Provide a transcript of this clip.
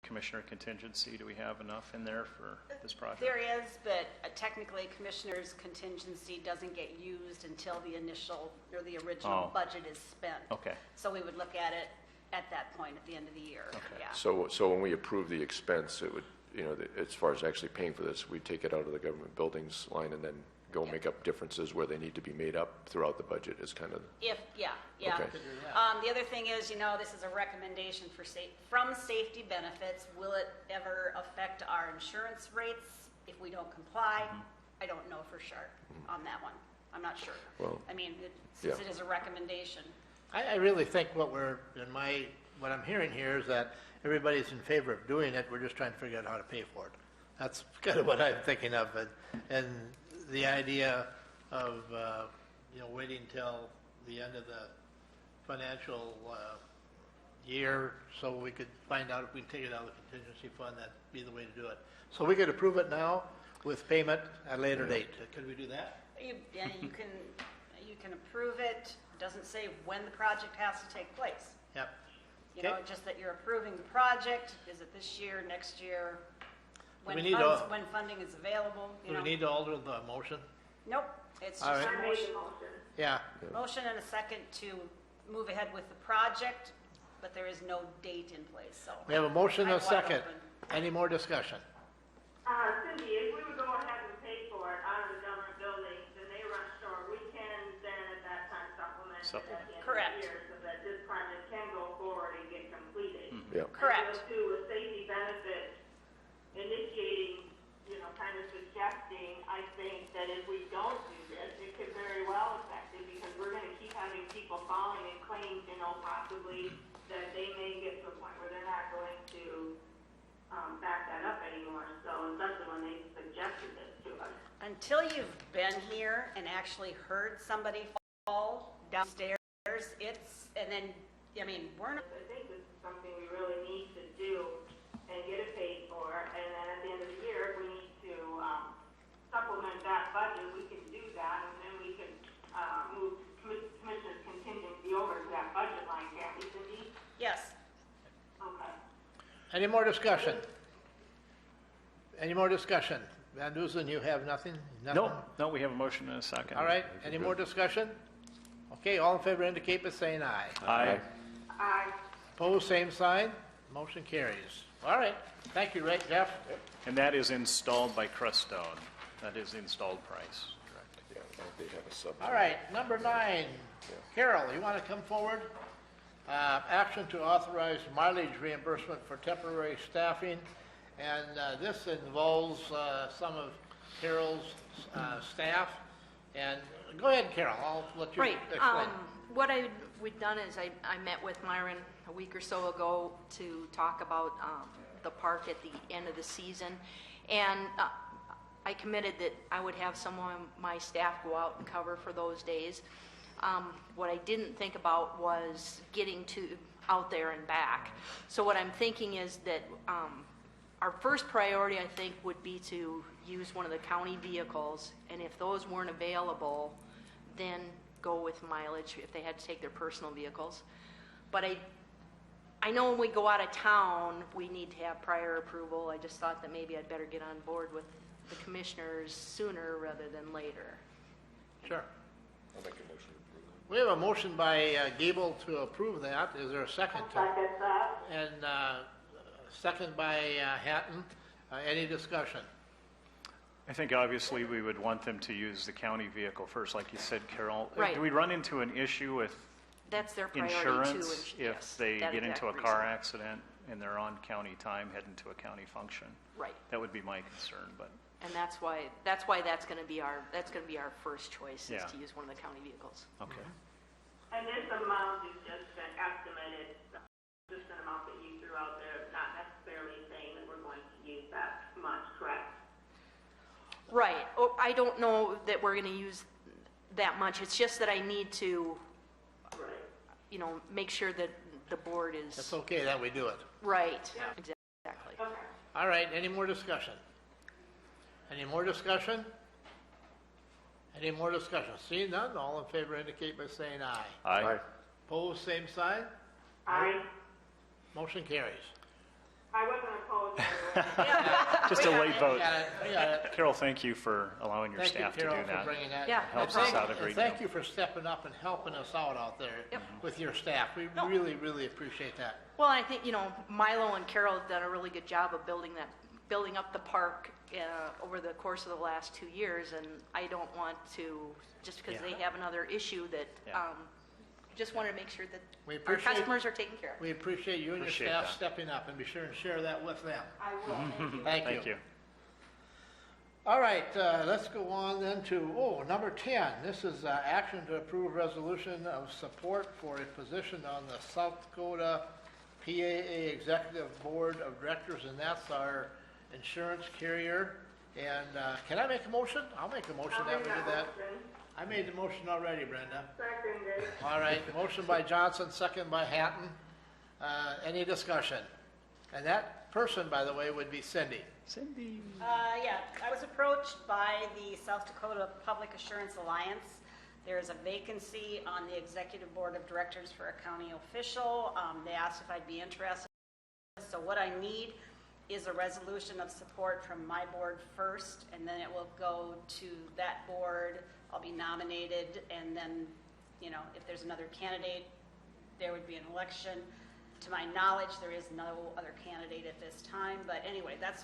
commissioner contingency? Do we have enough in there for this project? There is, but technically commissioner's contingency doesn't get used until the initial or the original budget is spent. Okay. So we would look at it at that point at the end of the year. Okay. Yeah. So when we approve the expense, it would, as far as actually paying for this, we take it out of the government buildings line and then go make up differences where they need to be made up throughout the budget is kind of. Yeah. Okay. The other thing is, this is a recommendation from safety benefits. Will it ever affect our insurance rates if we don't comply? I don't know for sure on that one. I'm not sure. Well, Since it is a recommendation. I really think what I'm hearing here is that everybody's in favor of doing it. We're just trying to figure out how to pay for it. That's kind of what I'm thinking of, and the idea of waiting till the end of the financial year so we could find out if we can take it out of the contingency fund. That'd be the way to do it. So we could approve it now with payment at a later date. Could we do that? You can approve it. It doesn't say when the project has to take place. Yep. Just that you're approving the project. Is it this year, next year? When funding is available. Do we need to alter the motion? Nope. It's just All right. a motion. Yeah. Motion and a second to move ahead with the project, but there is no date in place. So We have a motion and a I'm wide second. open. Any more discussion? Cindy, if we would go ahead and pay for it out of the government buildings and they run short, we can then at that time supplement it at the end Correct. of the year so that this project can go forward and get completed. Yeah. Correct. And too, with safety benefits initiating, kind of suggesting, I think that if we don't do this, it could very well affect it because we're going to keep having people filing and claims, possibly that they may get to a point where they're not going to back that up anymore. So especially when they suggested this to us. Until you've been here and actually heard somebody fall downstairs, we're not. I think this is something we really need to do and get it paid for. And then at the end of the year, if we need to supplement that budget, we can do that. And then we can move commissioner's contingency over to that budget line, can't we, Cindy? Yes. Okay. Any more discussion? Any more discussion? Van Dusen, you have nothing? Nothing? No, we have a motion and a second. All right. Any more discussion? Okay, all in favor indicate by saying aye. Aye. Aye. Opposed, same sign. Motion carries. All right. Thank you, right, Jeff? And that is installed by Creststone. That is the installed price. Yeah, they have a sub. All right, number 9. Carol, you want to come forward? Action to authorize mileage reimbursement for temporary staffing. And this involves some of Carol's staff. And go ahead, Carol. I'll let you explain. What we've done is I met with Myron a week or so ago to talk about the park at the end of the season. And I committed that I would have someone, my staff, go out and cover for those days. What I didn't think about was getting out there and back. So what I'm thinking is that our first priority, I think, would be to use one of the county vehicles, and if those weren't available, then go with mileage if they had to take their personal vehicles. But I know when we go out of town, we need to have prior approval. I just thought that maybe I'd better get on board with the commissioners sooner rather than later. Sure. I'll make a motion to approve that. We have a motion by Gable to approve that. Is there a second? Second that. And second by Hatton. Any discussion? I think obviously we would want them to use the county vehicle first, like you said, Carol. Right. Do we run into an issue with That's their priority insurance too. if they get into a car accident and they're on county time heading to a county function? Right. That would be my concern, but And that's why that's going to be our first choice is to use one of the county vehicles. okay. And this amount is just an estimated, just an amount that you threw out there, not necessarily saying that we're going to use that much, correct? Right. Oh, I don't know that we're going to use that much. It's just that I need to, Right. make sure that the board is It's okay that we do it. right. Exactly. Okay. All right, any more discussion? Any more discussion? Any more discussion? Seeing none, all in favor indicate by saying aye. Aye. Opposed, same sign. I Motion carries. wasn't Just a late vote. We got it. Carol, thank you for allowing your Thank you, staff to do Carol, for that. bringing that. Yeah, no Helps us problem. out a And great thank deal. you for stepping up and helping us out there Yep. with your staff. We really, really appreciate that. Well, I think, Milo and Carol have done a really good job of building up the park over the course of the last 2 years, and I don't want to, just because they have another issue that, Yeah. just wanted to make sure that We our appreciate- customers are taken care of. We appreciate you and your Appreciate staff that. stepping up, and be sure and share that with them. I will, thank you. Thank you. Thank you. All right, let's go on then to, number 10. This is action to approve resolution of support for a position on the South Dakota PAA Executive Board of Directors, and that's our insurance carrier. And can I make a motion? I'll make a motion that we do that. I made the motion already, Brenda. Seconded. All right, motion by Johnson, second by Hatton. Any discussion? And that person, by the way, would be Cindy. Cindy. Yeah, I was approached by the South Dakota Public Assurance Alliance. There's a vacancy on the Executive Board of Directors for a county official. They asked if I'd be interested. So what I need is a resolution of support from my board first, and then it will go to that board. I'll be nominated, and then, if there's another candidate, there would be an election. To my knowledge, there is no other candidate at this time, but anyway, that's